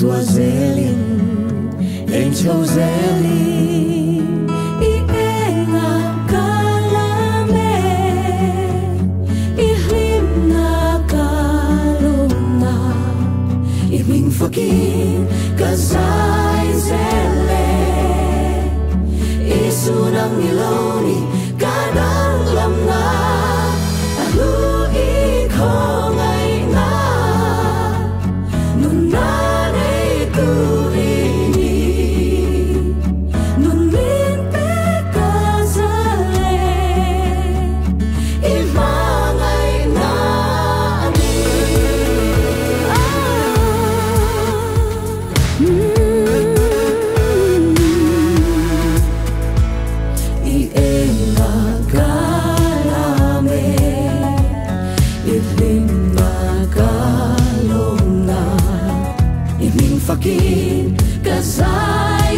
Suazelin, Enchozelin, Ienga kalame, Ihlimna kalumna, Iming fakin kazay zele, Isunang iloni kadang lamna, Alu ikong ay na, Nunanay turini, Nunmin pekazale, Imangay nani. Ienga kalame, Ihlimna kalumna, Iming fakin kazay